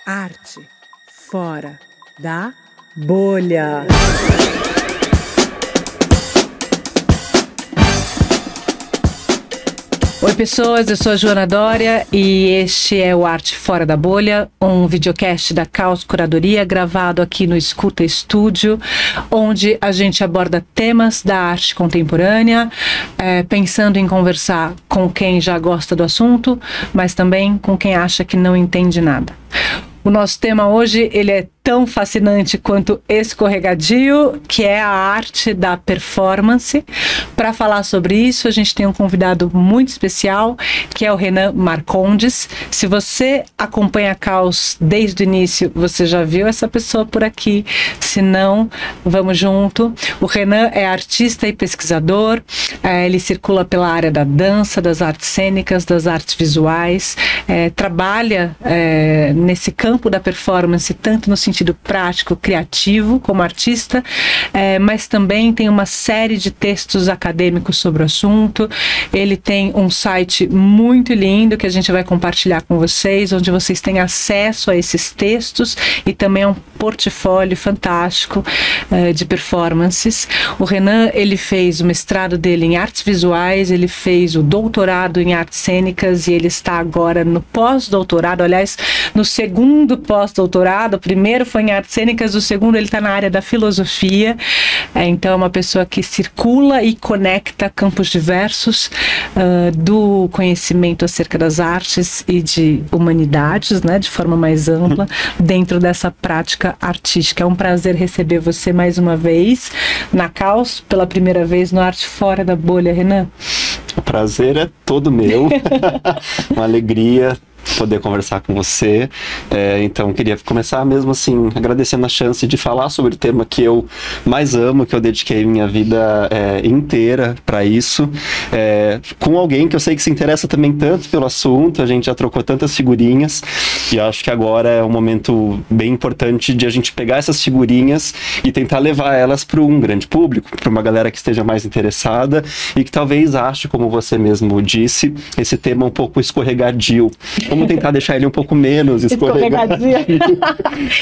Arte fora da bolha. Oi pessoas, eu sou a Joana Dória e este é o Arte Fora da Bolha, um videocast da Caos Curadoria gravado aqui no Escuta Estúdio, onde a gente aborda temas da arte contemporânea, pensando em conversar com quem já gosta do assunto, mas também com quem acha que não entende nada. O nosso tema hoje, ele é tão fascinante quanto escorregadio, que é a arte da performance. Para falar sobre isso, a gente tem um convidado muito especial, que é o Renan Marcondes. Se você acompanha a Caos desde o início, você já viu essa pessoa por aqui. Se não, vamos junto. O Renan é artista e pesquisador. Ele circula pela área da dança, das artes cênicas, das artes visuais. Trabalha nesse campo da performance, tanto no sentido prático, criativo, como artista, mas também tem uma série de textos acadêmicos sobre o assunto. Ele tem um site muito lindo que a gente vai compartilhar com vocês, onde vocês têm acesso a esses textos e também a um portfólio fantástico de performances. O Renan, ele fez o mestrado dele em artes visuais, ele fez o doutorado em artes cênicas e ele está agora no pós-doutorado, aliás, no segundo pós-doutorado. O primeiro foi em artes cênicas, o segundo ele está na área da filosofia. Então é uma pessoa que circula e conecta campos diversos do conhecimento acerca das artes e de humanidades, né, de forma mais ampla, dentro dessa prática artística. É um prazer receber você mais uma vez na Caos, pela primeira vez no Arte Fora da Bolha, Renan. O prazer é todo meu. Uma alegria poder conversar com você. Então queria começar mesmo assim agradecendo a chance de falar sobre o tema que eu mais amo, que eu dediquei minha vida inteira para isso, com alguém que eu sei que se interessa também tanto pelo assunto. A gente já trocou tantas figurinhas e acho que agora é um momento bem importante de a gente pegar essas figurinhas e tentar levar elas para um grande público, para uma galera que esteja mais interessada e que talvez ache, como você mesmo disse, esse tema um pouco escorregadio. Vamos tentar deixar ele um pouco menos escorregadio.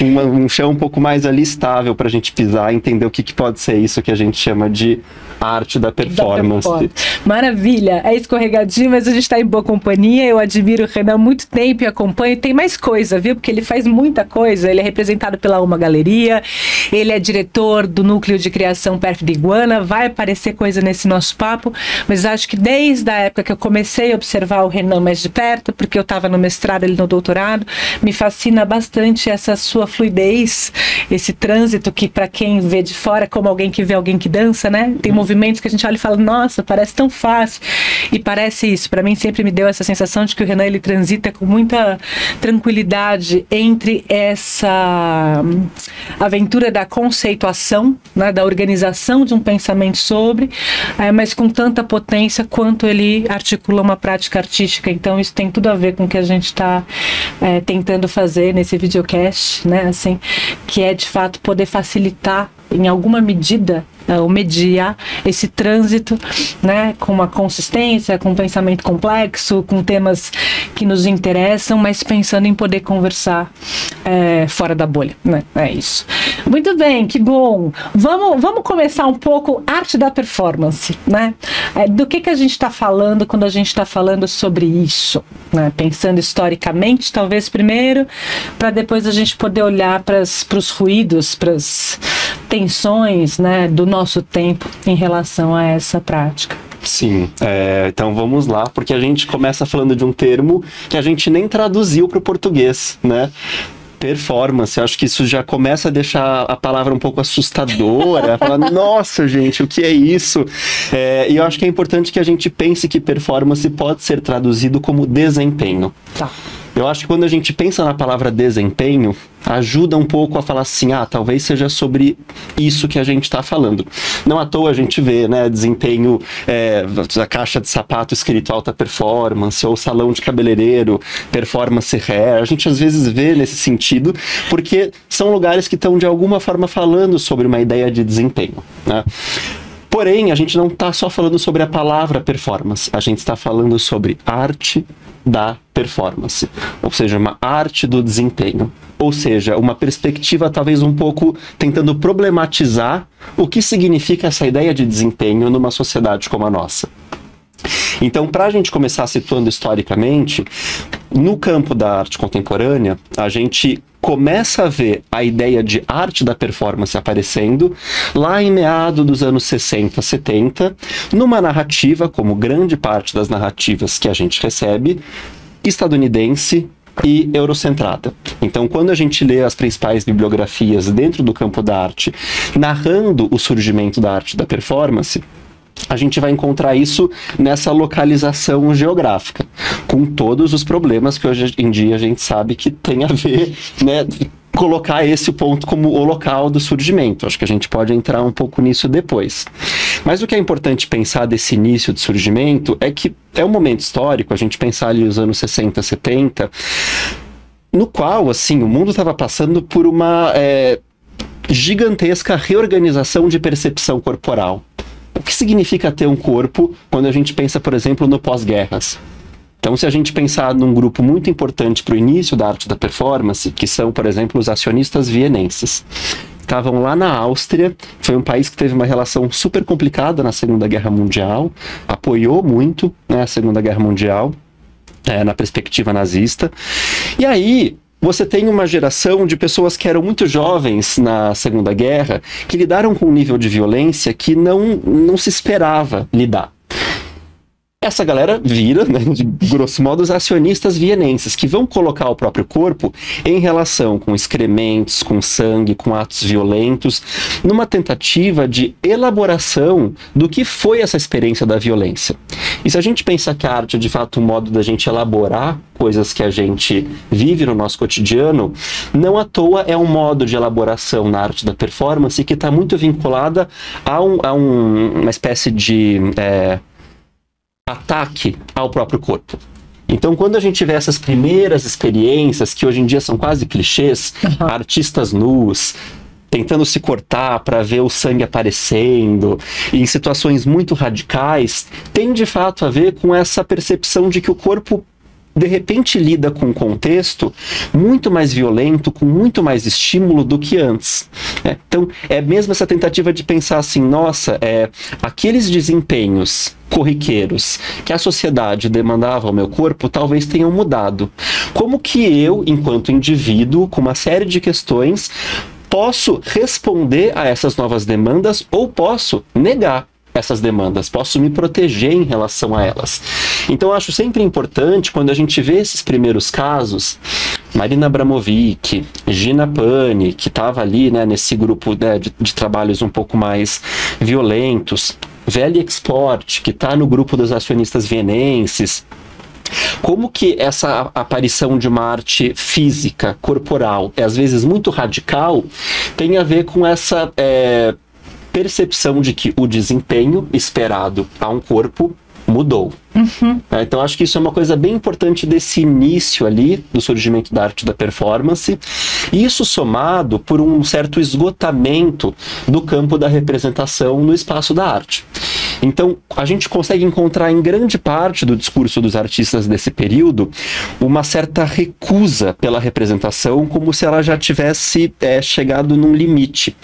Um chão um pouco mais ali estável para a gente pisar e entender o que pode ser isso que a gente chama de arte da performance. Maravilha, é escorregadio, mas a gente está em boa companhia. Eu admiro o Renan há muito tempo e acompanho. Tem mais coisa, viu? Porque ele faz muita coisa. Ele é representado pela Uma Galeria, ele é diretor do Núcleo de Criação Pérfida Iguana. Vai aparecer coisa nesse nosso papo, mas acho que desde a época que eu comecei a observar o Renan mais de perto, porque eu estava no mestrado, ele no doutorado, me fascina bastante essa sua fluidez, esse trânsito que, para quem vê de fora, como alguém que vê alguém que dança, né? Tem movimentos que a gente olha e fala, nossa, parece tão fácil. E parece isso. Para mim sempre me deu essa sensação de que o Renan, ele transita com muita tranquilidade entre essa aventura da conceituação, né, da organização de um pensamento sobre, mas com tanta potência quanto ele articula uma prática artística. Então isso tem tudo a ver com o que a gente está tentando fazer nesse videocast, né, assim, que é de fato poder facilitar em alguma medida ou mediar esse trânsito, né, com uma consistência, com um pensamento complexo, com temas que nos interessam, mas pensando em poder conversar fora da bolha, né? É isso. Muito bem, que bom. Vamos começar um pouco arte da performance, né? Do que a gente está falando quando a gente está falando sobre isso, né? Pensando historicamente, talvez primeiro, para depois a gente poder olhar para os ruídos, para as tensões, né, do nosso tempo em relação a essa prática. Sim, então vamos lá, porque a gente começa falando de um termo que a gente nem traduziu para o português, né? Performance. Eu acho que isso já começa a deixar a palavra um pouco assustadora. Falar, nossa, gente, o que é isso? E eu acho que é importante que a gente pense que performance pode ser traduzido como desempenho. Tá. Eu acho que quando a gente pensa na palavra desempenho, ajuda um pouco a falar assim, talvez seja sobre isso que a gente está falando. Não à toa a gente vê, né, desempenho, a caixa de sapato escrito alta performance, ou salão de cabeleireiro, performance hair. A gente às vezes vê nesse sentido, porque são lugares que estão de alguma forma falando sobre uma ideia de desempenho, né? Porém, a gente não está só falando sobre a palavra performance, a gente está falando sobre arte da performance, ou seja, uma arte do desempenho, ou seja, uma perspectiva talvez um pouco tentando problematizar o que significa essa ideia de desempenho numa sociedade como a nossa. Então, para a gente começar situando historicamente, no campo da arte contemporânea, a gente começa a ver a ideia de arte da performance aparecendo lá em meados dos anos 60, 70, numa narrativa, como grande parte das narrativas que a gente recebe, estadunidense e eurocentrada. Então, quando a gente lê as principais bibliografias dentro do campo da arte, narrando o surgimento da arte da performance, a gente vai encontrar isso nessa localização geográfica, com todos os problemas que hoje em dia a gente sabe que tem a ver, né, colocar esse ponto como o local do surgimento. Acho que a gente pode entrar um pouco nisso depois. Mas o que é importante pensar desse início de surgimento é que é um momento histórico, a gente pensar ali os anos 60, 70, no qual, assim, o mundo estava passando por uma gigantesca reorganização de percepção corporal. O que significa ter um corpo quando a gente pensa, por exemplo, no pós-guerras? Então, se a gente pensar num grupo muito importante para o início da arte da performance, que são, por exemplo, os acionistas vienenses. Estavam lá na Áustria, foi um país que teve uma relação super complicada na Segunda Guerra Mundial, apoiou muito, né, a Segunda Guerra Mundial, na perspectiva nazista. E aí, você tem uma geração de pessoas que eram muito jovens na Segunda Guerra, que lidaram com um nível de violência que não se esperava lidar. Essa galera vira, né, de grosso modo, os acionistas vienenses, que vão colocar o próprio corpo em relação com excrementos, com sangue, com atos violentos, numa tentativa de elaboração do que foi essa experiência da violência. E se a gente pensar que a arte é, de fato, um modo da gente elaborar coisas que a gente vive no nosso cotidiano, não à toa é um modo de elaboração na arte da performance que está muito vinculada a uma espécie de ataque ao próprio corpo. Então, quando a gente vê essas primeiras experiências, que hoje em dia são quase clichês, artistas nus, tentando se cortar para ver o sangue aparecendo, em situações muito radicais, tem de fato a ver com essa percepção de que o corpo de repente lida com um contexto muito mais violento, com muito mais estímulo do que antes. Então, é mesmo essa tentativa de pensar assim, nossa, aqueles desempenhos corriqueiros que a sociedade demandava ao meu corpo talvez tenham mudado. Como que eu, enquanto indivíduo, com uma série de questões, posso responder a essas novas demandas ou posso negar essas demandas, posso me proteger em relação a elas. Então eu acho sempre importante, quando a gente vê esses primeiros casos, Marina Abramovic, Gina Pani, que estava ali, né, nesse grupo, né, de trabalhos um pouco mais violentos, Velha Export, que está no grupo dos acionistas vienenses, como que essa aparição de uma arte física, corporal, às vezes muito radical, tem a ver com essa percepção de que o desempenho esperado a um corpo mudou. Então acho que isso é uma coisa bem importante desse início ali do surgimento da arte da performance, e isso somado por um certo esgotamento do campo da representação no espaço da arte. Então a gente consegue encontrar em grande parte do discurso dos artistas desse período uma certa recusa pela representação, como se ela já tivesse chegado num limite.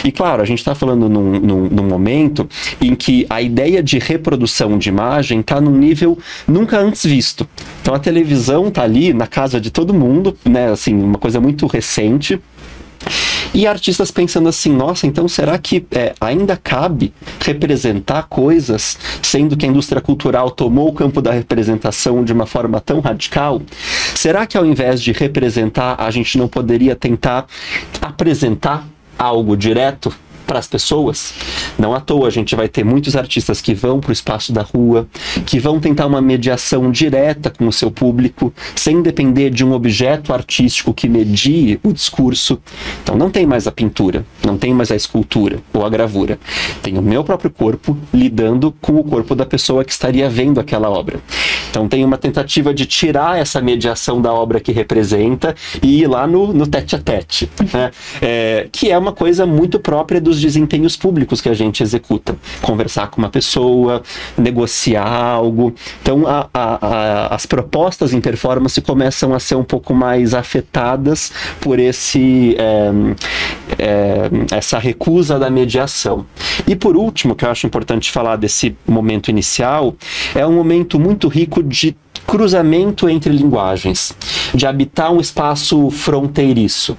E claro, a gente está falando num momento em que a ideia de reprodução de imagem está num nível nunca antes visto. Então a televisão está ali na casa de todo mundo, né, assim, uma coisa muito recente. E artistas pensando assim, nossa, então será que ainda cabe representar coisas, sendo que a indústria cultural tomou o campo da representação de uma forma tão radical? Será que ao invés de representar, a gente não poderia tentar apresentar algo direto para as pessoas? Não à toa a gente vai ter muitos artistas que vão para o espaço da rua, que vão tentar uma mediação direta com o seu público, sem depender de um objeto artístico que medie o discurso. Então não tem mais a pintura, não tem mais a escultura ou a gravura. Tem o meu próprio corpo lidando com o corpo da pessoa que estaria vendo aquela obra. Então tem uma tentativa de tirar essa mediação da obra que representa e ir lá no tete-a-tete, né? Que é uma coisa muito própria dos desempenhos públicos que a gente executa. Conversar com uma pessoa, negociar algo. Então, as propostas em performance começam a ser um pouco mais afetadas por essa recusa da mediação. E por último, que eu acho importante falar desse momento inicial, é um momento muito rico de cruzamento entre linguagens, de habitar um espaço fronteiriço.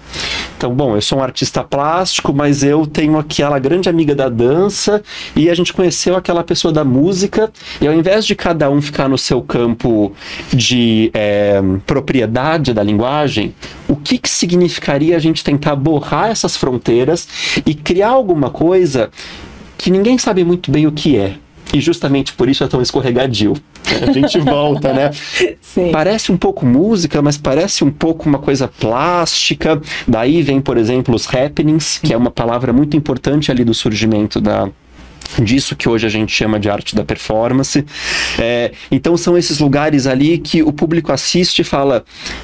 Então, bom, eu sou um artista plástico, mas eu tenho aquela grande amiga da dança e a gente conheceu aquela pessoa da música, e ao invés de cada um ficar no seu campo de propriedade da linguagem, o que significaria a gente tentar borrar essas fronteiras e criar alguma coisa que ninguém sabe muito bem o que é? E justamente por isso é tão escorregadio. A gente volta, né? Sim. Parece um pouco música, mas parece um pouco uma coisa plástica. Daí vem, por exemplo, os happenings, que é uma palavra muito importante ali do surgimento disso que hoje a gente chama de arte da performance. Então são esses lugares ali que o público assiste e fala: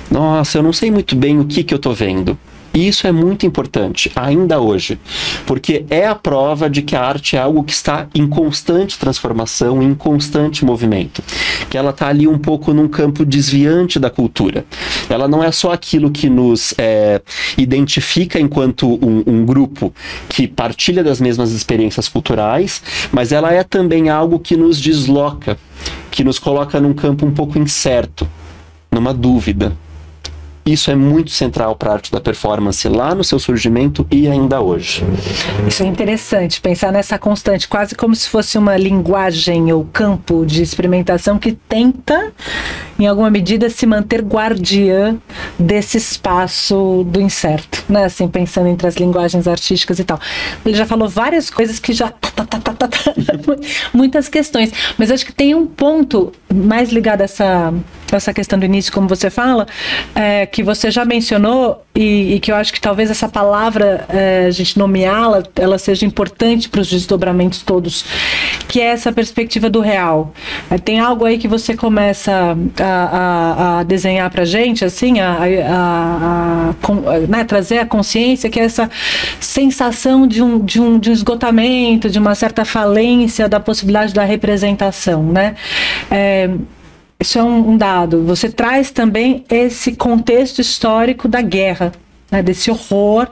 nossa, eu não sei muito bem o que eu tô vendo. E isso é muito importante, ainda hoje, porque é a prova de que a arte é algo que está em constante transformação, em constante movimento, que ela está ali um pouco num campo desviante da cultura. Ela não é só aquilo que nos identifica enquanto um grupo que partilha das mesmas experiências culturais, mas ela é também algo que nos desloca, que nos coloca num campo um pouco incerto, numa dúvida. Isso é muito central para a arte da performance lá no seu surgimento e ainda hoje. Isso é interessante, pensar nessa constante, quase como se fosse uma linguagem ou campo de experimentação que tenta, em alguma medida, se manter guardiã desse espaço do incerto, né? Assim, pensando entre as linguagens artísticas e tal. Ele já falou várias coisas que já... muitas questões, mas acho que tem um ponto mais ligado a essa questão do início, como você fala, que você já mencionou e que eu acho que talvez essa palavra, a gente nomeá-la, ela seja importante para os desdobramentos todos, que é essa perspectiva do real. Tem algo aí que você começa a desenhar para a gente, assim, né, trazer a consciência, que é essa sensação de um esgotamento, de uma certa falência da possibilidade da representação, né? Isso é um dado. Você traz também esse contexto histórico da guerra, né, desse horror,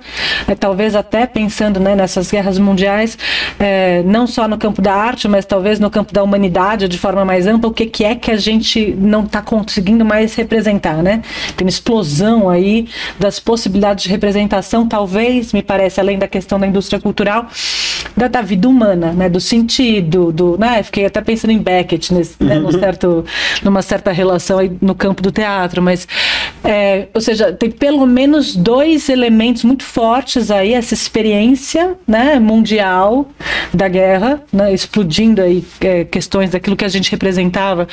talvez até pensando, né, nessas guerras mundiais, não só no campo da arte, mas talvez no campo da humanidade, de forma mais ampla, o que é que a gente não está conseguindo mais representar, né? Tem uma explosão aí das possibilidades de representação, talvez, me parece, além da questão da indústria cultural, da vida humana, né, do sentido, né, fiquei até pensando em Beckett, né, numa certa relação aí no campo do teatro, mas, ou seja, tem pelo menos dois elementos muito fortes aí, essa experiência, né, mundial da guerra, né, explodindo aí questões daquilo que a gente representava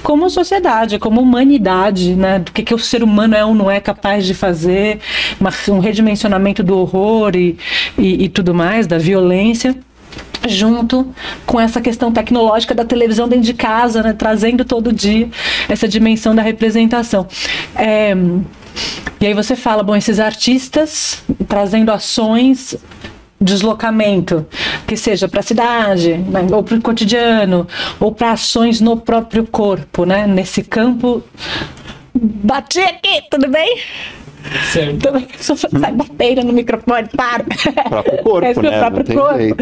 como sociedade, como humanidade, né, do que o ser humano é ou não é capaz de fazer, um redimensionamento do horror e tudo mais, da violência, junto com essa questão tecnológica da televisão dentro de casa, né, trazendo todo dia essa dimensão da representação. E aí você fala, bom, esses artistas trazendo ações, deslocamento, que seja para a cidade, né, ou para o cotidiano, ou para ações no próprio corpo, né, nesse campo. Bati aqui, tudo bem? Certo. Também sai batendo no microfone, para. O próprio corpo, né? Próprio corpo.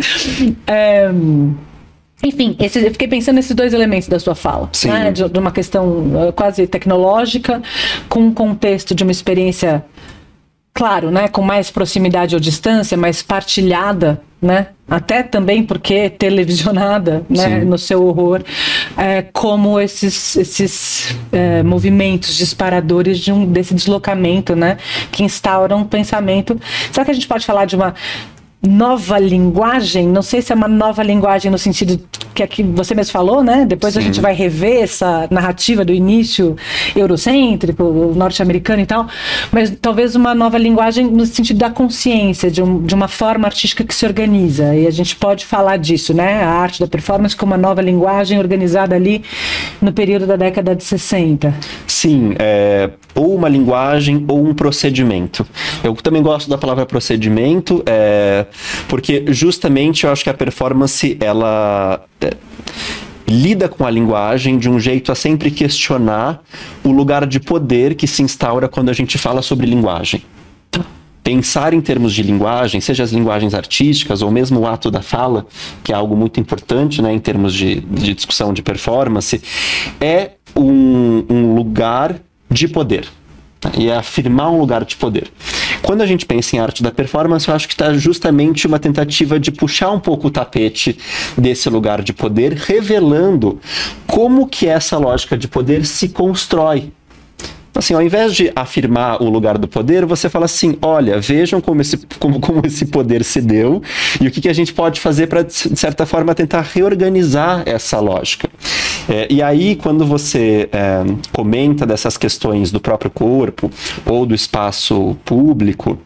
Enfim, eu fiquei pensando nesses dois elementos da sua fala, né? De uma questão quase tecnológica, com um contexto de uma experiência, claro, né, com mais proximidade ou distância, mais partilhada, né? Até também porque televisionada, né, no seu horror, como esses movimentos disparadores desse deslocamento, né, que instauram um pensamento. Será que a gente pode falar de uma nova linguagem? Não sei se é uma nova linguagem no sentido que aqui você mesmo falou, né? Depois a gente vai rever essa narrativa do início eurocêntrico, norte-americano e tal, mas talvez uma nova linguagem no sentido da consciência, de uma forma artística que se organiza, e a gente pode falar disso, né? A arte da performance como uma nova linguagem organizada ali no período da década de 60. Sim, ou uma linguagem ou um procedimento. Eu também gosto da palavra procedimento, porque justamente eu acho que a performance, ela lida com a linguagem de um jeito a sempre questionar o lugar de poder que se instaura quando a gente fala sobre linguagem. Pensar em termos de linguagem, seja as linguagens artísticas ou mesmo o ato da fala, que é algo muito importante, né, em termos de discussão de performance, é um lugar de poder. E é afirmar um lugar de poder. Quando a gente pensa em arte da performance, eu acho que está justamente uma tentativa de puxar um pouco o tapete desse lugar de poder, revelando como que essa lógica de poder se constrói. Assim, ao invés de afirmar o lugar do poder, você fala assim, olha, vejam como esse poder se deu e o que a gente pode fazer para, de certa forma, tentar reorganizar essa lógica. E aí, quando você comenta dessas questões do próprio corpo ou do espaço público,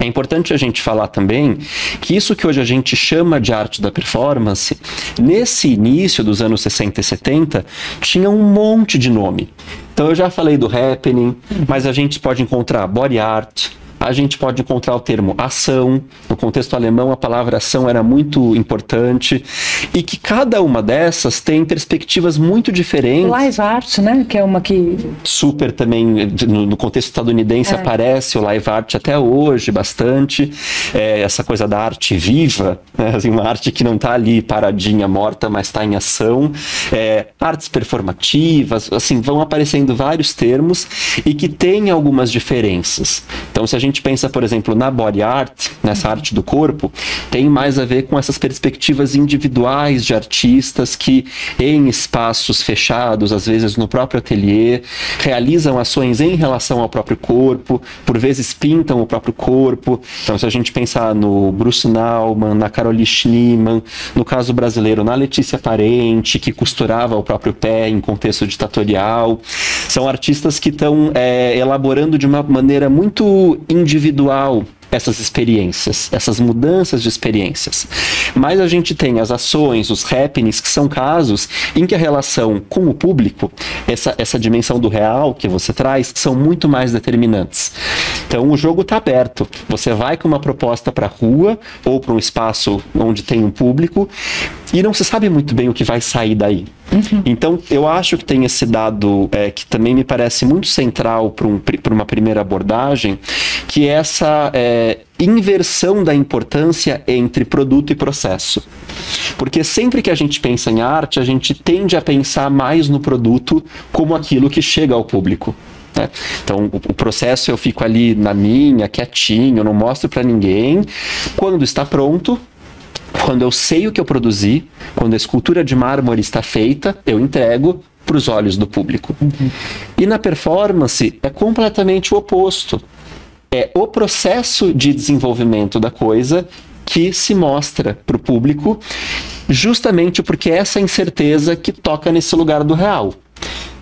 é importante a gente falar também que isso que hoje a gente chama de arte da performance, nesse início dos anos 60 e 70, tinha um monte de nome. Então eu já falei do happening, mas a gente pode encontrar body art, a gente pode encontrar o termo ação. No contexto alemão, a palavra ação era muito importante. E que cada uma dessas tem perspectivas muito diferentes. Live art, né? Que é uma que... Super também, no contexto estadunidense, aparece o live art até hoje, bastante. Essa coisa da arte viva, né? Assim, uma arte que não está ali paradinha, morta, mas está em ação. Artes performativas, assim, vão aparecendo vários termos e que têm algumas diferenças. Então, se a gente pensa, por exemplo, na body art, nessa arte do corpo, tem mais a ver com essas perspectivas individuais de artistas que, em espaços fechados, às vezes no próprio ateliê, realizam ações em relação ao próprio corpo, por vezes pintam o próprio corpo. Então, se a gente pensar no Bruce Nauman, na Caroline Schneemann, no caso brasileiro, na Letícia Parente, que costurava o próprio pé em contexto ditatorial, são artistas que estão elaborando de uma maneira muito individual essas experiências, essas mudanças de experiências. Mas a gente tem as ações, os happenings, que são casos em que a relação com o público, essa dimensão do real que você traz, são muito mais determinantes. Então o jogo está aberto. Você vai com uma proposta para a rua ou para um espaço onde tem um público e não se sabe muito bem o que vai sair daí. Então, eu acho que tem esse dado que também me parece muito central para uma primeira abordagem, que é essa inversão da importância entre produto e processo. Porque sempre que a gente pensa em arte, a gente tende a pensar mais no produto como aquilo que chega ao público. Né? Então, o processo eu fico ali na minha, quietinho, eu não mostro para ninguém. Quando está pronto, quando eu sei o que eu produzi, quando a escultura de mármore está feita, eu entrego para os olhos do público. E na performance é completamente o oposto. É o processo de desenvolvimento da coisa que se mostra para o público, justamente porque é essa incerteza que toca nesse lugar do real.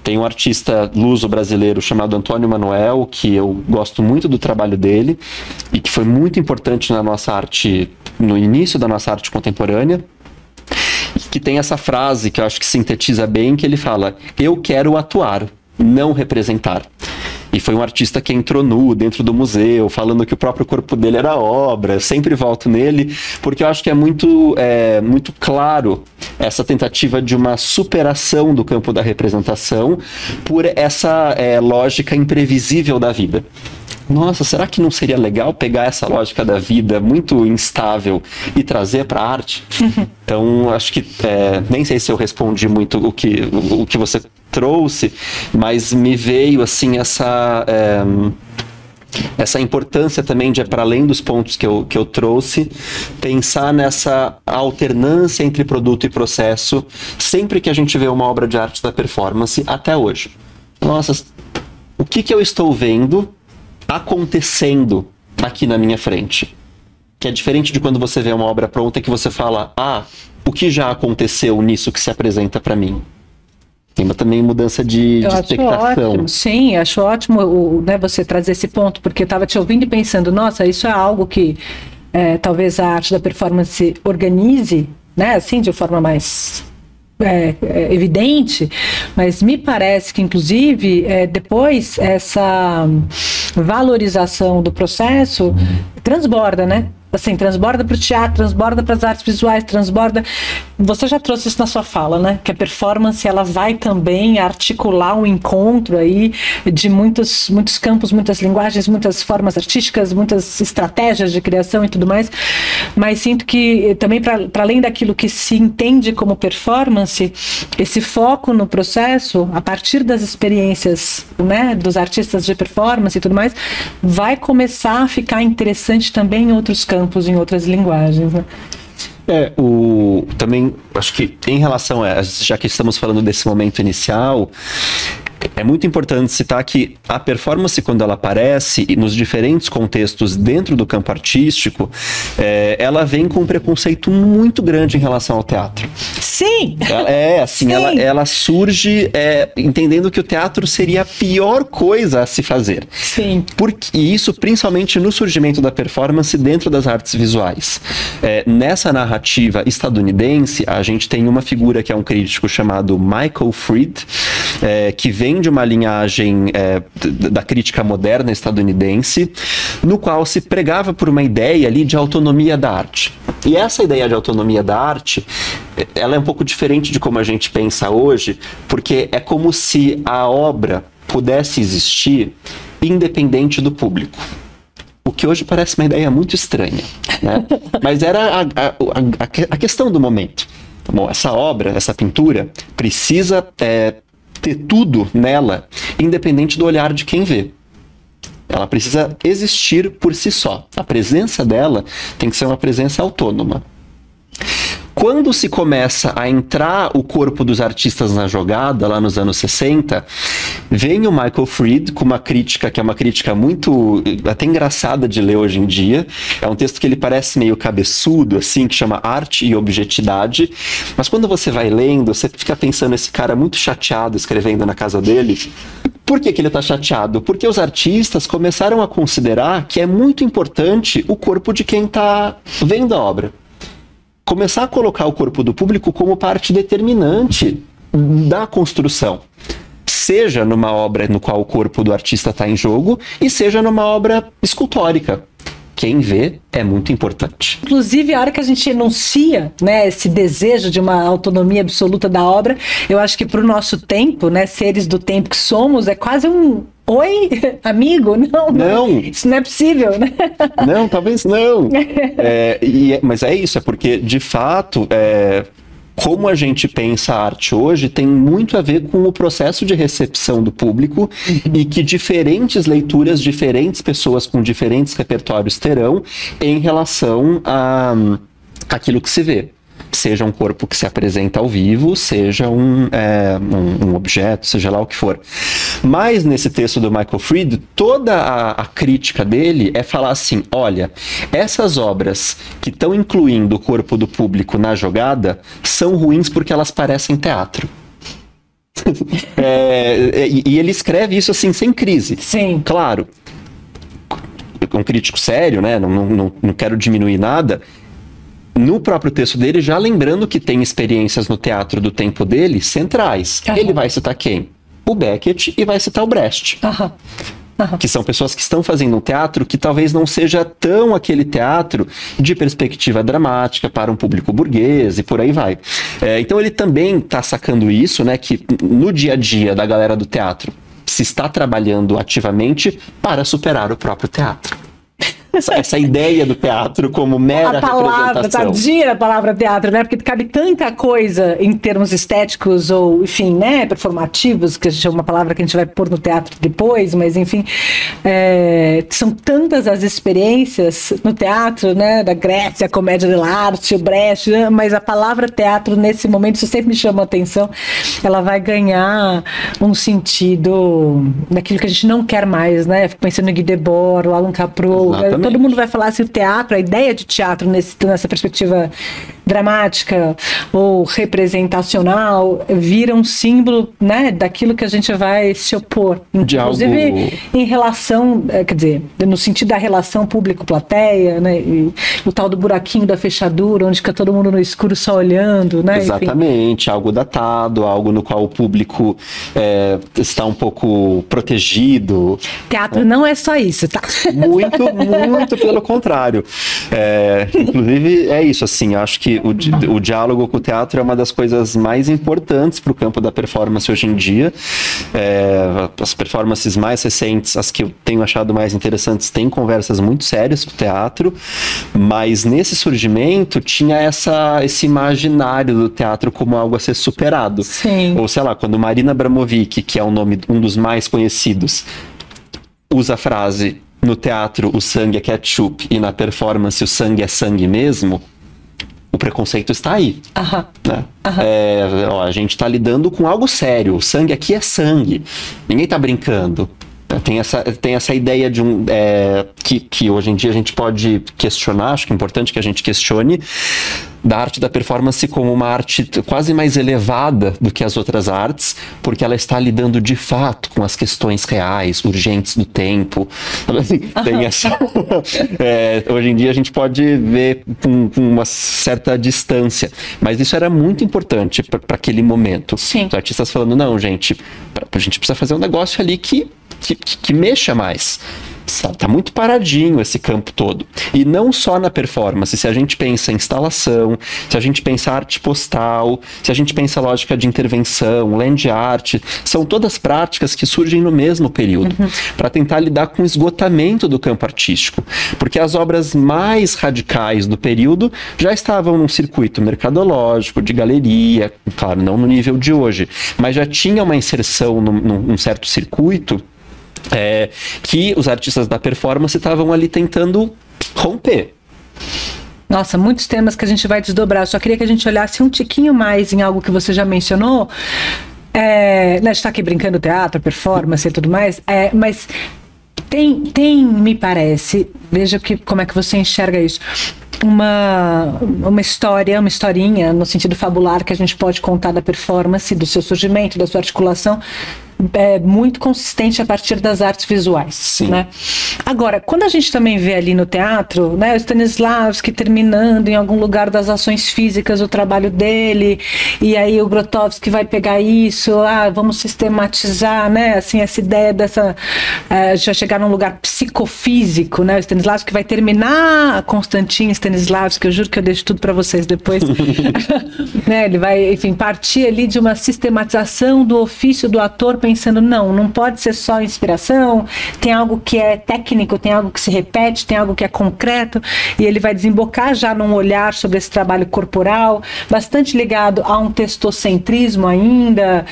Tem um artista luso-brasileiro chamado Antônio Manuel, que eu gosto muito do trabalho dele e que foi muito importante na nossa arte, no início da nossa arte contemporânea, que tem essa frase que eu acho que sintetiza bem, que ele fala: eu quero atuar, não representar. E foi um artista que entrou nu dentro do museu, falando que o próprio corpo dele era obra. Eu sempre volto nele, porque eu acho que é muito claro essa tentativa de uma superação do campo da representação por essa lógica imprevisível da vida. Nossa, será que não seria legal pegar essa lógica da vida muito instável e trazer para a arte? Então, acho que nem sei se eu respondi muito o que você trouxe, mas me veio assim essa importância também de, para além dos pontos que eu trouxe, pensar nessa alternância entre produto e processo sempre que a gente vê uma obra de arte da performance até hoje. Nossa, o que eu estou vendo acontecendo aqui na minha frente? Que é diferente de quando você vê uma obra pronta que você fala: o que já aconteceu nisso que se apresenta para mim? Tem também mudança de expectação. Ótimo. Sim, acho ótimo você trazer esse ponto, porque eu estava te ouvindo e pensando, nossa, isso é algo que talvez a arte da performance organize, né, assim, de forma mais evidente, mas me parece que, inclusive, depois essa valorização do processo transborda, né? Assim, transborda para o teatro, transborda para as artes visuais, transborda... Você já trouxe isso na sua fala, né? Que a performance, ela vai também articular um encontro aí de muitos campos, muitas linguagens, muitas formas artísticas, muitas estratégias de criação e tudo mais. Mas sinto que também, para além daquilo que se entende como performance, esse foco no processo, a partir das experiências, né, dos artistas de performance e tudo mais, vai começar a ficar interessante também em outros campos, em outras linguagens, né? Também acho que em relação a, já que estamos falando desse momento inicial, é muito importante citar que a performance, quando ela aparece nos diferentes contextos dentro do campo artístico, ela vem com um preconceito muito grande em relação ao teatro. Sim! Assim, Sim. Ela surge entendendo que o teatro seria a pior coisa a se fazer. Sim. E isso principalmente no surgimento da performance dentro das artes visuais. Nessa narrativa estadunidense, a gente tem uma figura que é um crítico chamado Michael Fried, que vem de uma linhagem da crítica moderna estadunidense, no qual se pregava por uma ideia ali de autonomia da arte. E essa ideia de autonomia da arte, ela é um pouco diferente de como a gente pensa hoje, porque é como se a obra pudesse existir independente do público. O que hoje parece uma ideia muito estranha, né? Mas era a questão do momento. Bom, essa obra, essa pintura, precisa ter tudo nela, independente do olhar de quem vê. Ela precisa existir por si só. A presença dela tem que ser uma presença autônoma. Quando se começa a entrar o corpo dos artistas na jogada, lá nos anos 60, vem o Michael Fried com uma crítica que é uma crítica muito, até engraçada de ler hoje em dia. É um texto que ele parece meio cabeçudo, assim, que chama Arte e Objetividade. Mas quando você vai lendo, você fica pensando, esse cara muito chateado escrevendo na casa dele. Por que ele está chateado? Porque os artistas começaram a considerar que é muito importante o corpo de quem está vendo a obra. Começar a colocar o corpo do público como parte determinante da construção. Seja numa obra no qual o corpo do artista está em jogo, e seja numa obra escultórica. Quem vê é muito importante. Inclusive, a hora que a gente enuncia, né, esse desejo de uma autonomia absoluta da obra, eu acho que para o nosso tempo, né, seres do tempo que somos, é quase um... Oi, amigo? Não. Isso não é possível, né? Não, talvez não. Mas é isso, é porque, de fato, como a gente pensa a arte hoje tem muito a ver com o processo de recepção do público e que diferentes leituras, diferentes pessoas com diferentes repertórios terão em relação àquilo que se vê. Seja um corpo que se apresenta ao vivo, seja um objeto, seja lá o que for. Mas nesse texto do Michael Fried, toda a crítica dele é falar assim, olha, essas obras que estão incluindo o corpo do público na jogada são ruins porque elas parecem teatro. E ele escreve isso assim, sem crise. Sim. Claro, um crítico sério, né? Não quero diminuir nada. No próprio texto dele, já lembrando que tem experiências no teatro do tempo dele centrais. Uhum. Ele vai citar quem? O Beckett e vai citar o Brecht. Uhum. Que são pessoas que estão fazendo um teatro que talvez não seja tão aquele teatro de perspectiva dramática para um público burguês e por aí vai. Então ele também está sacando isso, né, que no dia a dia da galera do teatro se está trabalhando ativamente para superar o próprio teatro. Essa ideia do teatro como mera representação. Tadinha a palavra teatro, né? Porque cabe tanta coisa em termos estéticos ou, enfim, né, performativos, que é uma palavra que a gente vai pôr no teatro depois, mas enfim, são tantas as experiências no teatro, né, da Grécia, a comédia dell'arte, o Brecht, né? Mas a palavra teatro nesse momento, isso sempre me chama a atenção, ela vai ganhar um sentido daquilo que a gente não quer mais, né? Fico pensando em Guy Debord, o Alan Caprow, todo mundo vai falar assim, o teatro, a ideia de teatro nessa perspectiva dramática ou representacional vira um símbolo, né, daquilo que a gente vai se opor. Inclusive em relação, quer dizer, no sentido da relação público-plateia, né, e o tal do buraquinho da fechadura, onde fica todo mundo no escuro só olhando, né? Exatamente, enfim. Algo datado, algo no qual o público está um pouco protegido. Teatro não é só isso, tá? Muito pelo contrário. Inclusive, é isso, assim, acho que o diálogo com o teatro é uma das coisas mais importantes para o campo da performance hoje em dia. As performances mais recentes, as que eu tenho achado mais interessantes, têm conversas muito sérias com o teatro, mas nesse surgimento tinha esse imaginário do teatro como algo a ser superado. Sim. Ou sei lá, quando Marina Abramovic, que é um dos mais conhecidos, usa a frase: no teatro o sangue é ketchup e na performance o sangue é sangue mesmo, o preconceito está aí. Né? A gente está lidando com algo sério, o sangue aqui é sangue, ninguém está brincando. Tem essa ideia de que hoje em dia a gente pode questionar, acho que é importante que a gente questione, da arte da performance como uma arte quase mais elevada do que as outras artes, porque ela está lidando de fato com as questões reais, urgentes do tempo. Tem essa... hoje em dia a gente pode ver com uma certa distância, mas isso era muito importante para aquele momento. Sim. Os artistas falando, não, gente, a gente precisa fazer um negócio ali que mexa mais. Tá muito paradinho esse campo todo. E não só na performance. Se a gente pensa em instalação, se a gente pensa arte postal, se a gente pensa lógica de intervenção, land art, são todas práticas que surgem no mesmo período, para tentar lidar com o esgotamento do campo artístico. Porque as obras mais radicais do período já estavam num circuito mercadológico, de galeria, claro, não no nível de hoje, mas já tinha uma inserção num certo circuito que os artistas da performance estavam ali tentando romper. Nossa, muitos temas que a gente vai desdobrar. Eu só queria que a gente olhasse um tiquinho mais em algo que você já mencionou. A gente está aqui brincando teatro, performance e tudo mais, mas tem, me parece, veja como é que você enxerga isso, uma historinha, no sentido fabular, que a gente pode contar da performance, do seu surgimento, da sua articulação, muito consistente a partir das artes visuais. Sim. Né? Agora, quando a gente também vê ali no teatro, né, o Stanislavski terminando em algum lugar das ações físicas o trabalho dele, e aí o Grotowski vai pegar isso, vamos sistematizar, né, assim, essa ideia dessa, já chegar num lugar psicofísico, né, o Stanislavski vai terminar a Constantin Stanislavski, eu juro que eu deixo tudo para vocês depois, né, ele vai, enfim, partir ali de uma sistematização do ofício do ator, pensando, não pode ser só inspiração, tem algo que é técnico, tem algo que se repete, tem algo que é concreto, e ele vai desembocar já num olhar sobre esse trabalho corporal, bastante ligado a um textocentrismo ainda,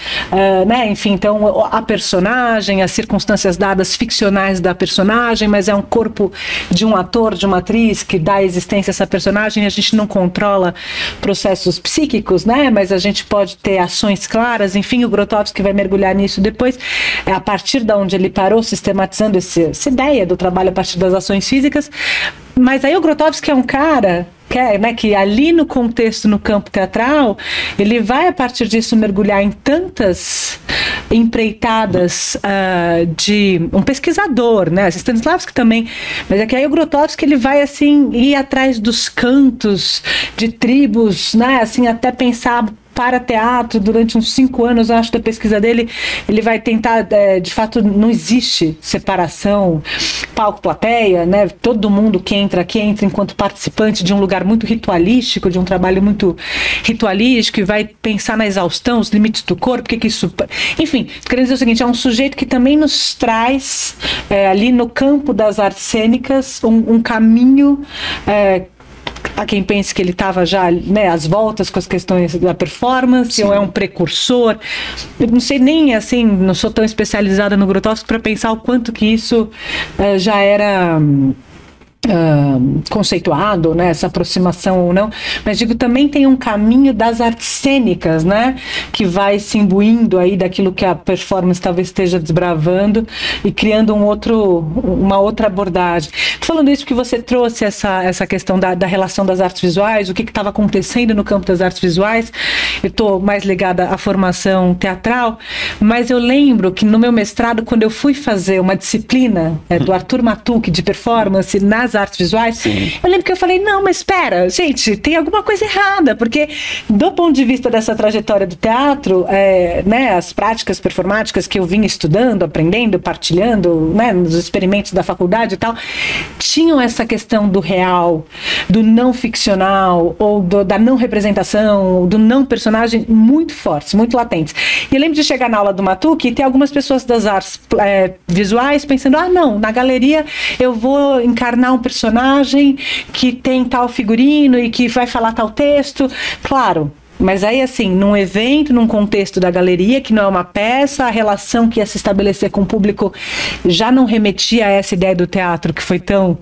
né? Enfim, então a personagem, as circunstâncias dadas ficcionais da personagem, mas é um corpo de um ator, de uma atriz que dá existência a essa personagem, e a gente não controla processos psíquicos, né? Mas a gente pode ter ações claras, enfim, o Grotowski vai mergulhar nisso depois, a partir de onde ele parou, sistematizando essa ideia do trabalho a partir das ações físicas. Mas aí o Grotowski é um cara que ali no contexto, no campo teatral, ele vai a partir disso mergulhar em tantas empreitadas de um pesquisador, né? Stanislavski também, mas é que aí o Grotowski ele vai assim ir atrás dos cantos de tribos, né? Assim, até pensar para teatro durante uns 5 anos, acho, da pesquisa dele, ele vai tentar, de fato, não existe separação palco-plateia, né? Todo mundo que entra aqui entra enquanto participante de um lugar muito ritualístico, de um trabalho muito ritualístico, e vai pensar na exaustão, os limites do corpo, que isso... Enfim, querendo dizer o seguinte, é um sujeito que também nos traz, ali no campo das artes cênicas, um caminho... Há quem pense que ele estava já, né, às voltas com as questões da performance. Sim. Ou é um precursor. Eu não sei nem, assim, não sou tão especializada no Grotowski para pensar o quanto que isso já era conceituado, né, essa aproximação ou não, mas digo, também tem um caminho das artes cênicas, né, que vai se imbuindo aí daquilo que a performance talvez esteja desbravando e criando uma outra abordagem. Tô falando isso porque você trouxe essa questão da relação das artes visuais, o que estava acontecendo no campo das artes visuais. Eu estou mais ligada à formação teatral, mas eu lembro que no meu mestrado, quando eu fui fazer uma disciplina do Arthur Matuque de performance nas artes visuais, sim, eu lembro que eu falei, não, mas espera, gente, tem alguma coisa errada, porque do ponto de vista dessa trajetória do teatro, né, as práticas performáticas que eu vinha estudando, aprendendo, partilhando, né, nos experimentos da faculdade e tal, tinham essa questão do real, do não ficcional, ou da não representação, ou do não personagem muito fortes, muito latentes. E eu lembro de chegar na aula do Matuque e ter algumas pessoas das artes visuais pensando, não, na galeria eu vou encarnar um personagem que tem tal figurino e que vai falar tal texto. Claro, mas aí assim, num evento, num contexto da galeria, que não é uma peça, a relação que ia se estabelecer com o público já não remetia a essa ideia do teatro que foi tão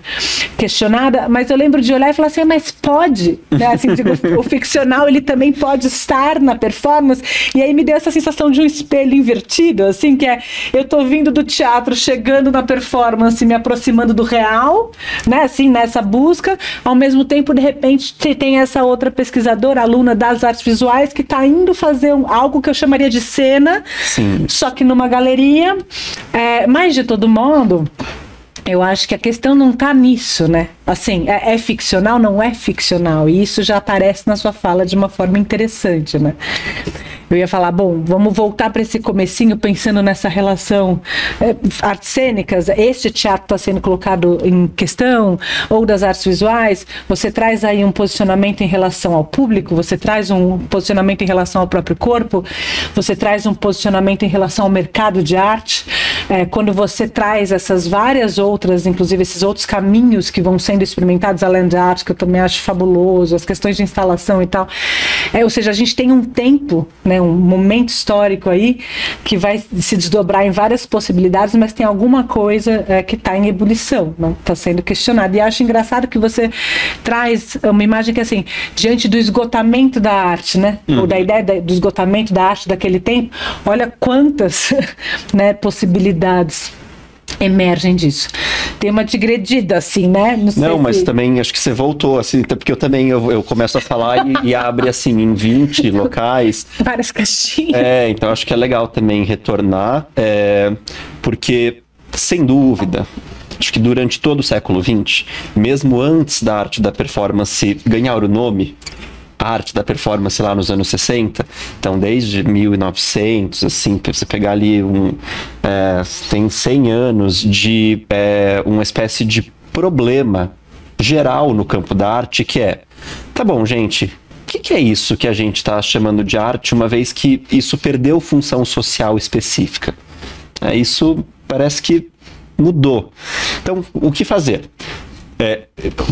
questionada, mas eu lembro de olhar e falar assim, mas pode, né? Assim, digo, o ficcional, ele também pode estar na performance, e aí me deu essa sensação de um espelho invertido, assim, que eu tô vindo do teatro, chegando na performance, me aproximando do real, né, assim, nessa busca, ao mesmo tempo, de repente, tem essa outra pesquisadora, aluna das artes visuais, que está indo fazer algo que eu chamaria de cena, sim, só que numa galeria, mas de todo modo, eu acho que a questão não está nisso, né? Assim, é ficcional, não é ficcional, e isso já aparece na sua fala de uma forma interessante, né? Eu ia falar, bom, vamos voltar para esse comecinho pensando nessa relação artes cênicas, este teatro está sendo colocado em questão, ou das artes visuais, você traz aí um posicionamento em relação ao público, você traz um posicionamento em relação ao próprio corpo, você traz um posicionamento em relação ao mercado de arte, quando você traz essas várias outras, inclusive esses outros caminhos que vão sendo experimentados além da arte, que eu também acho fabuloso, as questões de instalação e tal, ou seja, a gente tem um tempo, né, um momento histórico aí que vai se desdobrar em várias possibilidades, mas tem alguma coisa que está em ebulição, não está sendo questionada. E acho engraçado que você traz uma imagem que, assim, diante do esgotamento da arte, né, ou da ideia do esgotamento da arte daquele tempo, olha quantas, né, possibilidades emergem disso. Tem uma digredida, assim, né? Não, mas também acho que você voltou, assim, porque eu começo a falar e abre, assim, em 20 locais. Várias caixinhas. Então acho que é legal também retornar, porque, sem dúvida, acho que durante todo o século XX, mesmo antes da arte da performance ganhar o nome, a arte da performance lá nos anos 60, então desde 1900, assim, pra você pegar ali tem 100 anos de uma espécie de problema geral no campo da arte, que tá bom, gente, o que é isso que a gente está chamando de arte, uma vez que isso perdeu função social específica? Isso parece que mudou. Então, o que fazer?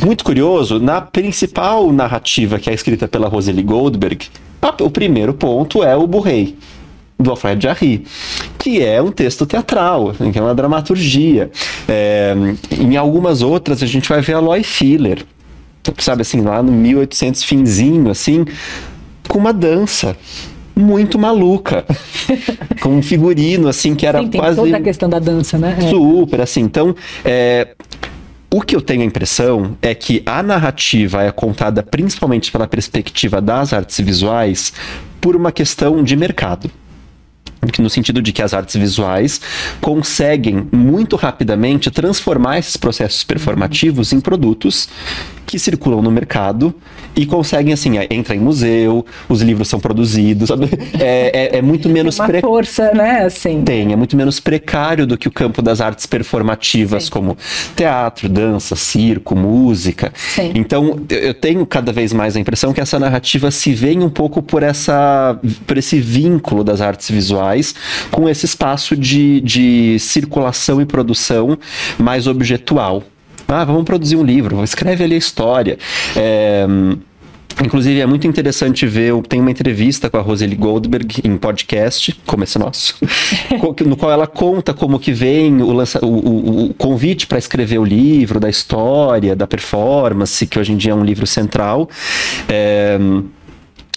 Muito curioso, na principal narrativa que é escrita pela Rosely Goldberg, o primeiro ponto é o Bourrée, do Alfred Jarry, que é um texto teatral, que é uma dramaturgia. Em algumas outras a gente vai ver a Loie Filler, sabe assim, lá no 1800 finzinho, assim, com uma dança muito maluca, com um figurino, assim, que era tem quase... toda a questão da dança, né? Super, assim, então... O que eu tenho a impressão é que a narrativa é contada principalmente pela perspectiva das artes visuais por uma questão de mercado. No sentido de que as artes visuais conseguem muito rapidamente transformar esses processos performativos em produtos que circulam no mercado e conseguem, assim, entra em museu, os livros são produzidos, sabe? É muito menos... Tem uma força, né? Assim. É muito menos precário do que o campo das artes performativas, sim, como teatro, dança, circo, música. Sim. Então, eu tenho cada vez mais a impressão que essa narrativa se vê um pouco por esse vínculo das artes visuais com esse espaço de circulação e produção mais objetual. Vamos produzir um livro, escreve ali a história. Inclusive, é muito interessante ver, tem uma entrevista com a Roseli Goldberg em podcast, como esse nosso, no qual ela conta como que vem o convite para escrever o livro, da história, da performance, que hoje em dia é um livro central.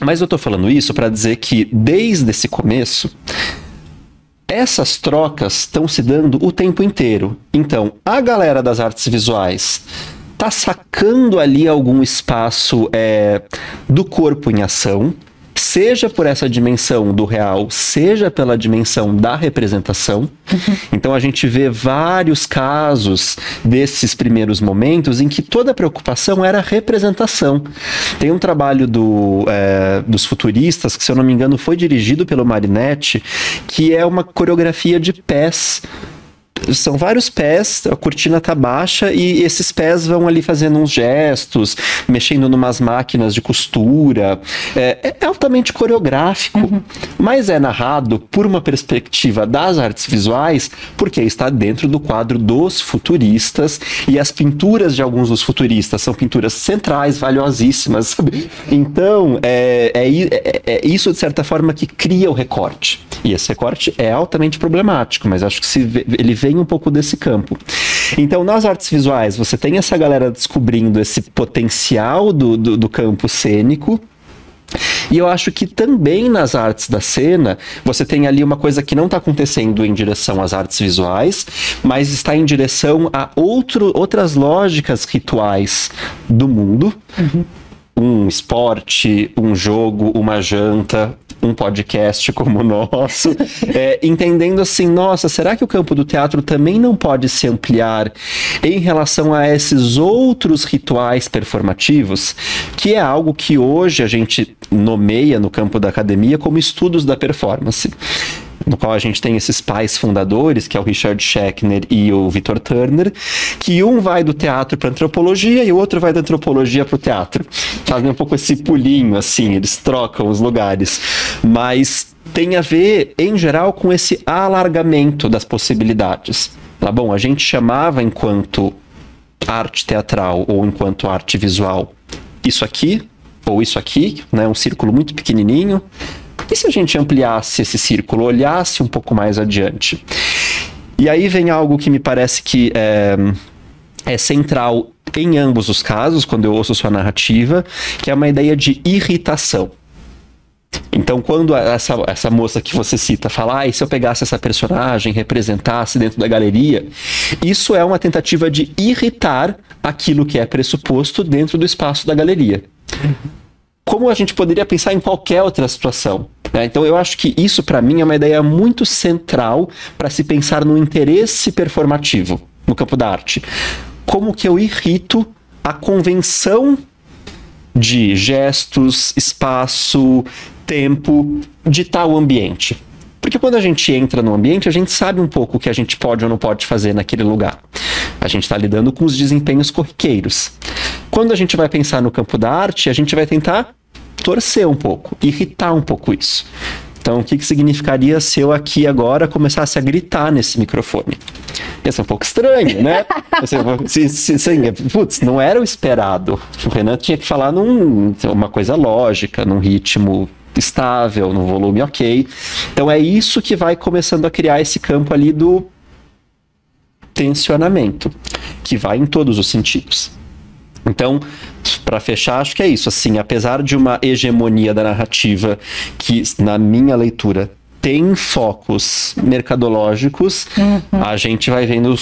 Mas eu tô falando isso para dizer que, desde esse começo, essas trocas estão se dando o tempo inteiro. Então, a galera das artes visuais tá sacando ali algum espaço do corpo em ação, seja por essa dimensão do real, seja pela dimensão da representação. Então a gente vê vários casos desses primeiros momentos em que toda a preocupação era a representação. Tem um trabalho dos futuristas, que se eu não me engano foi dirigido pelo Marinetti, que é uma coreografia de pés. São vários pés, a cortina tá baixa e esses pés vão ali fazendo uns gestos, mexendo numas máquinas de costura. É altamente coreográfico, mas é narrado por uma perspectiva das artes visuais, porque está dentro do quadro dos futuristas, e as pinturas de alguns dos futuristas são pinturas centrais, valiosíssimas, sabe? Então, isso, de certa forma, que cria o recorte. E esse recorte é altamente problemático, mas acho que ele vem um pouco desse campo. Então, nas artes visuais, você tem essa galera descobrindo esse potencial do campo cênico. E eu acho que também nas artes da cena, você tem ali uma coisa que não está acontecendo em direção às artes visuais, mas está em direção a outras lógicas rituais do mundo. Um esporte, um jogo, uma janta, um podcast como o nosso, entendendo assim, nossa, será que o campo do teatro também não pode se ampliar em relação a esses outros rituais performativos, que é algo que hoje a gente nomeia no campo da academia como estudos da performance, no qual a gente tem esses pais fundadores, que é o Richard Schechner e o Victor Turner, que um vai do teatro para antropologia e o outro vai da antropologia para o teatro. Fazem um pouco esse pulinho, assim, eles trocam os lugares. Mas tem a ver, em geral, com esse alargamento das possibilidades. Tá bom? A gente chamava enquanto arte teatral ou enquanto arte visual isso aqui ou isso aqui, né? Um círculo muito pequenininho. E se a gente ampliasse esse círculo, olhasse um pouco mais adiante? E aí vem algo que me parece que é central em ambos os casos, quando eu ouço sua narrativa, que é uma ideia de irritação. Então, quando essa moça que você cita fala, e se eu pegasse essa personagem, representasse dentro da galeria, isso é uma tentativa de irritar aquilo que é pressuposto dentro do espaço da galeria. Como a gente poderia pensar em qualquer outra situação, né? Então eu acho que isso para mim é uma ideia muito central para se pensar no interesse performativo no campo da arte. Como que eu irrito a convenção de gestos, espaço, tempo de tal ambiente? Porque quando a gente entra no ambiente, a gente sabe um pouco o que a gente pode ou não pode fazer naquele lugar. A gente está lidando com os desempenhos corriqueiros. Quando a gente vai pensar no campo da arte, a gente vai tentar torcer um pouco, irritar um pouco isso. Então, o que significaria se eu aqui agora começasse a gritar nesse microfone? Ia ser um pouco estranho, né? Putz, não era o esperado. O Renan tinha que falar numa coisa lógica, num ritmo estável, num volume ok. Então, é isso que vai começando a criar esse campo ali do tensionamento, que vai em todos os sentidos. Então, para fechar, acho que é isso. Assim, apesar de uma hegemonia da narrativa que, na minha leitura, tem focos mercadológicos, a gente vai vendo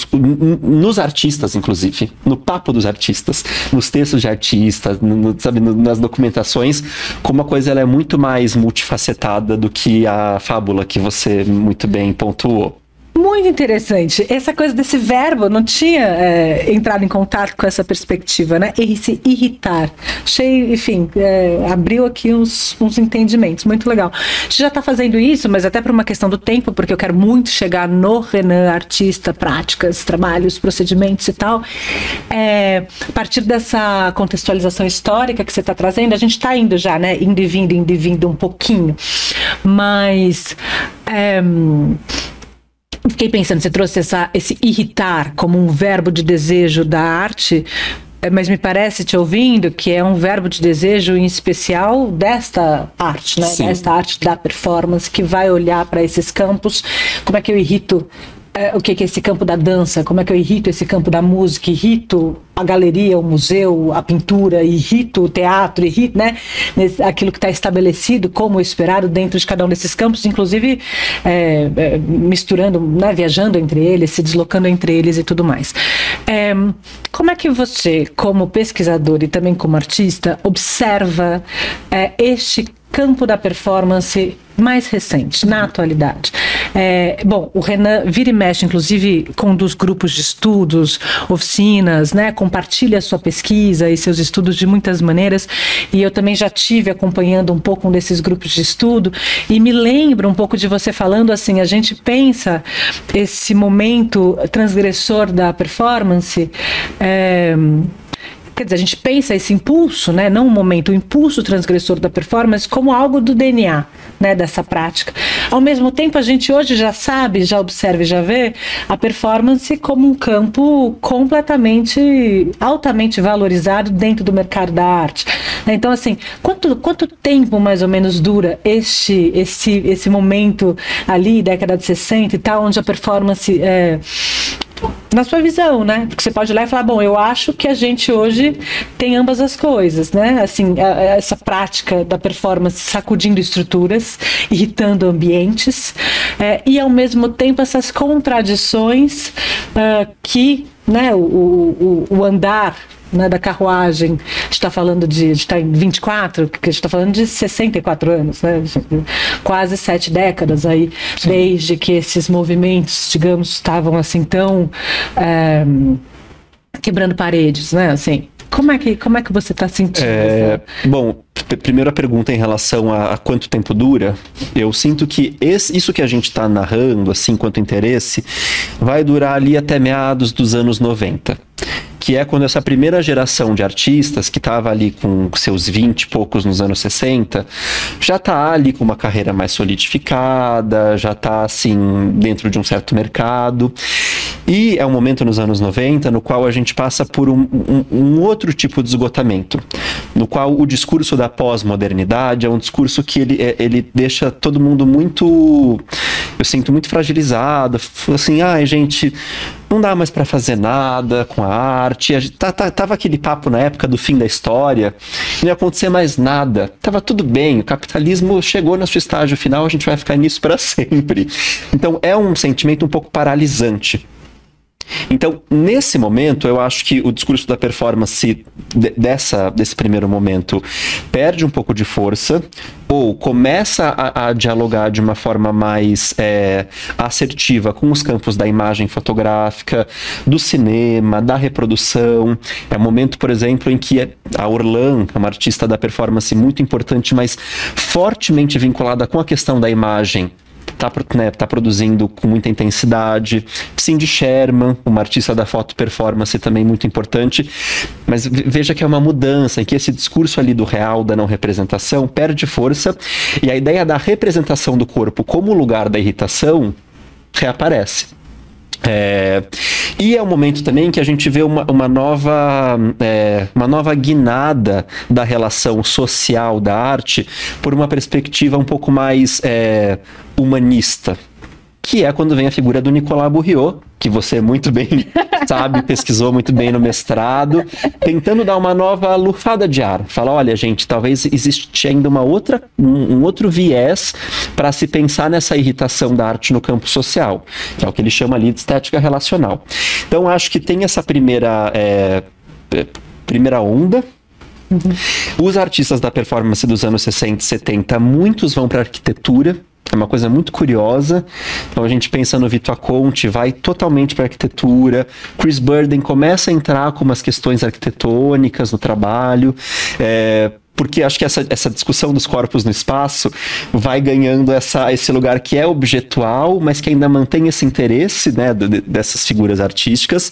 nos artistas, inclusive, no papo dos artistas, nos textos de artistas, nas documentações, como a coisa ela é muito mais multifacetada do que a fábula que você muito bem pontuou. Muito interessante. Essa coisa desse verbo, não tinha entrado em contato com essa perspectiva, né? Se irritar. Achei, enfim, abriu aqui uns entendimentos. Muito legal. A gente já está fazendo isso, mas até por uma questão do tempo, porque eu quero muito chegar no Renan, artista, práticas, trabalhos, procedimentos e tal. A partir dessa contextualização histórica que você está trazendo, a gente está indo já, né? Indo e vindo um pouquinho. Mas... fiquei pensando, você trouxe esse irritar como um verbo de desejo da arte, Mas me parece, te ouvindo, que é um verbo de desejo em especial desta arte, né? Sim. Desta arte da performance, que vai olhar para esses campos, como é que eu irrito o que é esse campo da dança, como é que eu irrito esse campo da música, irrito a galeria, o museu, a pintura, irrito o teatro, irrito, né, aquilo que está estabelecido como esperado dentro de cada um desses campos, inclusive misturando, né, viajando entre eles, se deslocando entre eles e tudo mais. Como é que você, como pesquisador e também como artista, observa este campo da performance mais recente, na atualidade? Bom, o Renan vira e mexe, inclusive, conduz grupos de estudos, oficinas, né? Compartilha a sua pesquisa e seus estudos de muitas maneiras, e eu também já tive acompanhando um pouco desses grupos de estudo, e me lembro um pouco de você falando assim, a gente pensa esse momento transgressor da performance, quer dizer, a gente pensa esse impulso, né, não um momento, o impulso transgressor da performance como algo do DNA, né, dessa prática. Ao mesmo tempo, a gente hoje já sabe, já observa e já vê a performance como um campo completamente, altamente valorizado dentro do mercado da arte. Então, assim, quanto tempo mais ou menos dura esse momento ali, década de 60 e tal, onde a performance na sua visão, né? Porque você pode ir lá e falar, bom, eu acho que a gente hoje tem ambas as coisas, né? Assim, essa prática da performance sacudindo estruturas, irritando ambientes, e ao mesmo tempo essas contradições que, né, o andar, né, da carruagem, a gente está falando de estar em 24, que a gente está falando de 64 anos, né, quase 7 décadas aí, sim, desde que esses movimentos, digamos, estavam assim tão quebrando paredes, né, assim. Como é que você está sentindo? Bom, primeiro a pergunta em relação a quanto tempo dura, eu sinto que isso que a gente está narrando, assim, quanto interesse, vai durar ali até meados dos anos 90. Que é quando essa primeira geração de artistas, que estava ali com seus 20 e poucos nos anos 60, já está ali com uma carreira mais solidificada, já está assim, dentro de um certo mercado. E é um momento nos anos 90 no qual a gente passa por um outro tipo de esgotamento, no qual o discurso da pós-modernidade é um discurso que ele deixa todo mundo muito, eu sinto, muito fragilizado, assim, ai gente, não dá mais para fazer nada com a arte, tava aquele papo na época do fim da história, não ia acontecer mais nada, tava tudo bem, o capitalismo chegou no seu estágio final, a gente vai ficar nisso para sempre. Então é um sentimento um pouco paralisante. Então, nesse momento, eu acho que o discurso da performance desse primeiro momento perde um pouco de força, ou começa a dialogar de uma forma mais assertiva com os campos da imagem fotográfica, do cinema, da reprodução. É um momento, por exemplo, em que a Orlan, uma artista da performance muito importante, mas fortemente vinculada com a questão da imagem, tá produzindo com muita intensidade. Cindy Sherman, uma artista da foto performance também muito importante, mas veja que é uma mudança em que esse discurso ali do real, da não representação, perde força, e a ideia da representação do corpo como lugar da irritação reaparece. E é um momento também que a gente vê uma nova guinada da relação social da arte por uma perspectiva um pouco mais humanista, que é quando vem a figura do Nicolas Bourriaud, que você muito bem sabe, pesquisou muito bem no mestrado, tentando dar uma nova lufada de ar. Fala, olha, gente, talvez existe ainda um outro viés para se pensar nessa irritação da arte no campo social, que é o que ele chama ali de estética relacional. Então, acho que tem essa primeira onda. Os artistas da performance dos anos 60 e 70, muitos vão para arquitetura. É uma coisa muito curiosa. Então a gente pensa no Vitor Conte, vai totalmente para arquitetura. Chris Burden começa a entrar com umas questões arquitetônicas no trabalho. porque acho que essa discussão dos corpos no espaço vai ganhando esse lugar que é objetual, mas que ainda mantém esse interesse, né, dessas figuras artísticas.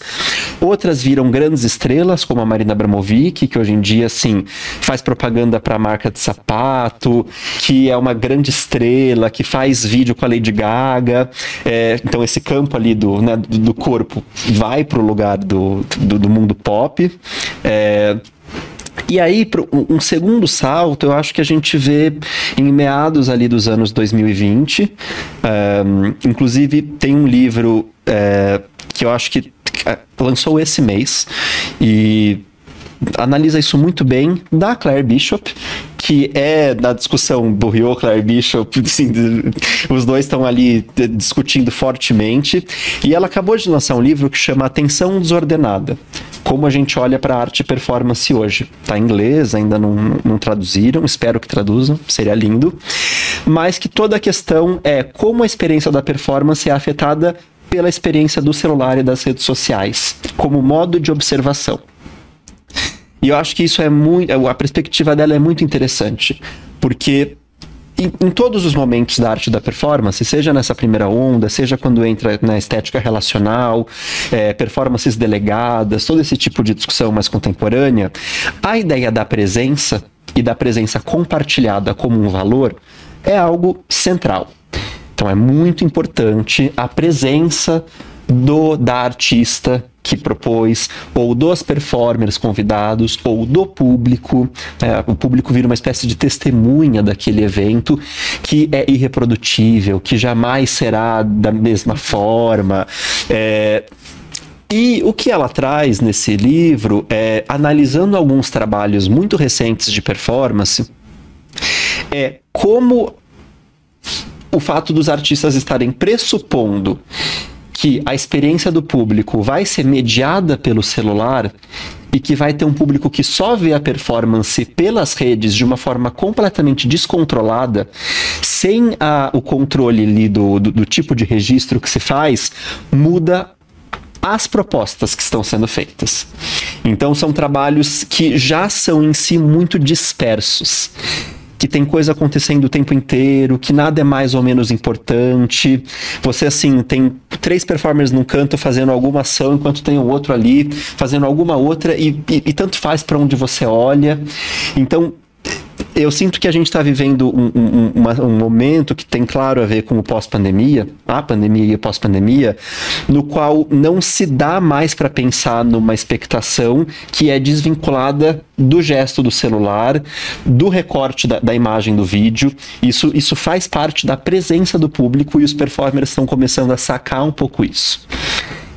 Outras viram grandes estrelas, como a Marina Abramovic, que hoje em dia, assim, faz propaganda para a marca de sapato, que é uma grande estrela, que faz vídeo com a Lady Gaga. Então esse campo ali do corpo vai para o lugar do mundo pop. E aí, um segundo salto, eu acho que a gente vê em meados ali dos anos 2020. Inclusive, tem um livro que eu acho que lançou esse mês e analisa isso muito bem, da Claire Bishop, que é da discussão Bourriot, Claire Bishop, assim, os dois estão ali discutindo fortemente, e ela acabou de lançar um livro que chama Atenção Desordenada, como a gente olha para a arte e performance hoje. Está em inglês, ainda não traduziram, espero que traduzam, seria lindo, mas que toda a questão é como a experiência da performance é afetada pela experiência do celular e das redes sociais, como modo de observação. E eu acho que isso a perspectiva dela é muito interessante, porque em todos os momentos da arte da performance, seja nessa primeira onda, seja quando entra na estética relacional, performances delegadas, todo esse tipo de discussão mais contemporânea, a ideia da presença e da presença compartilhada como um valor é algo central. Então é muito importante a presença da artista que propôs, ou dos performers convidados, ou do público. O público vira uma espécie de testemunha daquele evento que é irreprodutível, que jamais será da mesma forma. E o que ela traz nesse livro, analisando alguns trabalhos muito recentes de performance, é como o fato dos artistas estarem pressupondo que a experiência do público vai ser mediada pelo celular e que vai ter um público que só vê a performance pelas redes de uma forma completamente descontrolada, sem o controle ali do tipo de registro que se faz, muda as propostas que estão sendo feitas. Então são trabalhos que já são em si muito dispersos, que tem coisa acontecendo o tempo inteiro, que nada é mais ou menos importante. Você, assim, tem 3 performers num canto fazendo alguma ação, enquanto tem o outro ali fazendo alguma outra, e tanto faz para onde você olha. Então, eu sinto que a gente está vivendo um momento que tem, claro, a ver com o pós-pandemia, a pandemia e o pós-pandemia, no qual não se dá mais para pensar numa expectação que é desvinculada do gesto do celular, do recorte da imagem do vídeo. Isso faz parte da presença do público e os performers estão começando a sacar um pouco isso.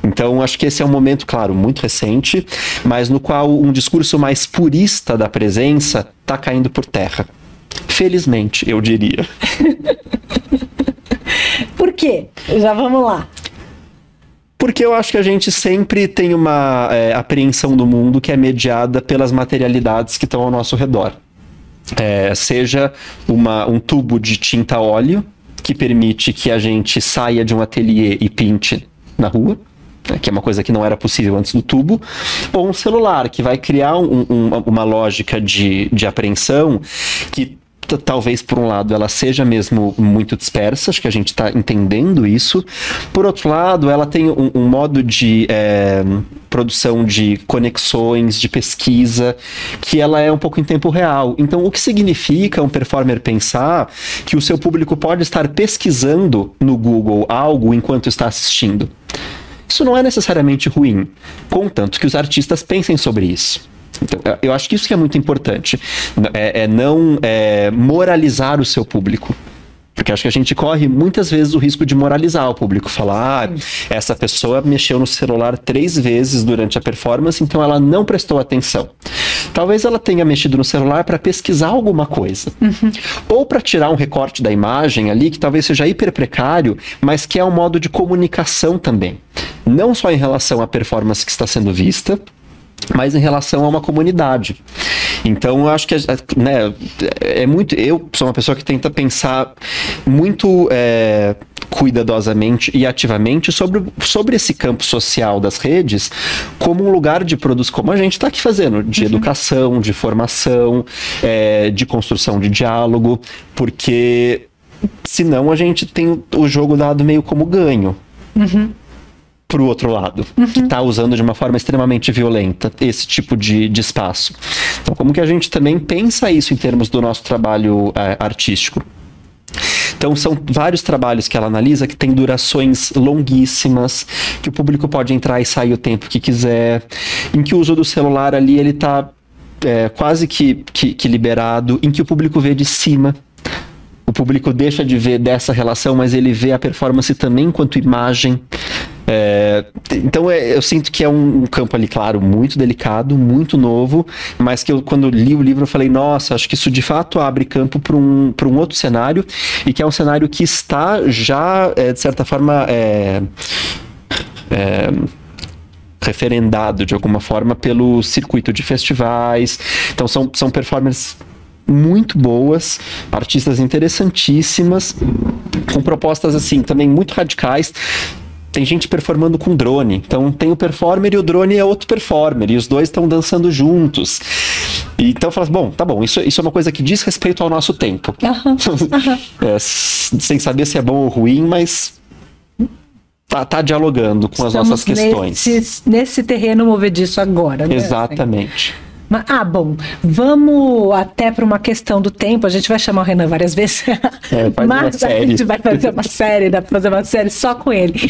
Então, acho que esse é um momento, claro, muito recente, mas no qual um discurso mais purista da presença está caindo por terra. Felizmente, eu diria. Por quê? Já vamos lá. Porque eu acho que a gente sempre tem uma apreensão do mundo que é mediada pelas materialidades que estão ao nosso redor. Seja um tubo de tinta a óleo, que permite que a gente saia de um ateliê e pinte na rua, que é uma coisa que não era possível antes do tubo, ou um celular, que vai criar uma lógica de apreensão que talvez, por um lado, ela seja mesmo muito dispersa, acho que a gente está entendendo isso. Por outro lado, ela tem um modo de produção de conexões, de pesquisa, que ela é um pouco em tempo real. Então, o que significa um performer pensar que o seu público pode estar pesquisando no Google algo enquanto está assistindo? Isso não é necessariamente ruim, contanto que os artistas pensem sobre isso. Então, eu acho que isso que é muito importante, não moralizar o seu público. Porque acho que a gente corre muitas vezes o risco de moralizar o público, falar, essa pessoa mexeu no celular 3 vezes durante a performance, então ela não prestou atenção. Talvez ela tenha mexido no celular para pesquisar alguma coisa. Ou para tirar um recorte da imagem ali, que talvez seja hiper precário, mas que é um modo de comunicação também. Não só em relação à performance que está sendo vista, mas em relação a uma comunidade. Então, eu acho que é muito... Eu sou uma pessoa que tenta pensar muito cuidadosamente e ativamente sobre esse campo social das redes como um lugar de produção, como a gente está aqui fazendo, de educação, de formação, de construção de diálogo, porque senão a gente tem o jogo dado meio como ganho. Pro outro lado, que está usando de uma forma extremamente violenta esse tipo de espaço. Então, como que a gente também pensa isso em termos do nosso trabalho artístico? Então, são vários trabalhos que ela analisa que tem durações longuíssimas, que o público pode entrar e sair o tempo que quiser, em que o uso do celular ali, ele está quase que liberado, em que o público vê de cima. O público deixa de ver dessa relação, mas ele vê a performance também enquanto imagem. Então eu sinto que é um campo ali, claro, muito delicado, muito novo, mas que eu, quando li o livro, eu falei, nossa, acho que isso de fato abre campo para um outro cenário, e que é um cenário que está já, de certa forma, referendado de alguma forma pelo circuito de festivais. Então são performances muito boas, artistas interessantíssimas, com propostas assim também muito radicais. Tem gente performando com drone, então tem o performer e o drone é outro performer, e os dois estão dançando juntos. E então eu falo assim, bom, tá bom, isso é uma coisa que diz respeito ao nosso tempo. Sem saber se é bom ou ruim, mas tá dialogando com as nossas questões. Nesse terreno movediço agora, né? Exatamente. Bom, vamos até para uma questão do tempo. A gente vai chamar o Renan várias vezes, mas a gente vai fazer uma série, dá para fazer uma série só com ele.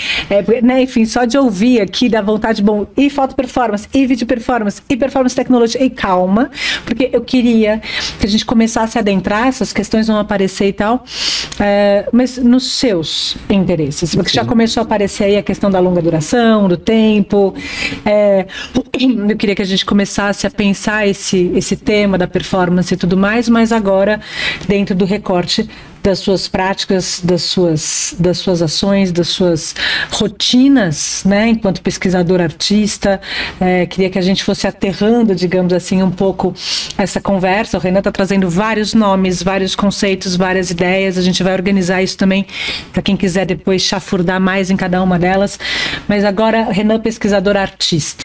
Né, enfim, só de ouvir aqui dá vontade, bom, e foto performance, e vídeo performance, e performance tecnologia, e calma, porque eu queria que a gente começasse a adentrar, essas questões vão aparecer e tal, mas nos seus interesses, porque já começou a aparecer aí a questão da longa duração, do tempo. Eu queria que a gente começasse a pensar esse tema da performance e tudo mais, mas agora dentro do recorte das suas práticas, das suas ações, das suas rotinas, né, enquanto pesquisador artista. Queria que a gente fosse aterrando, digamos assim, um pouco essa conversa. O Renan está trazendo vários nomes, vários conceitos, várias ideias. A gente vai organizar isso também para quem quiser depois chafurdar mais em cada uma delas. Mas agora, Renan, pesquisador artista.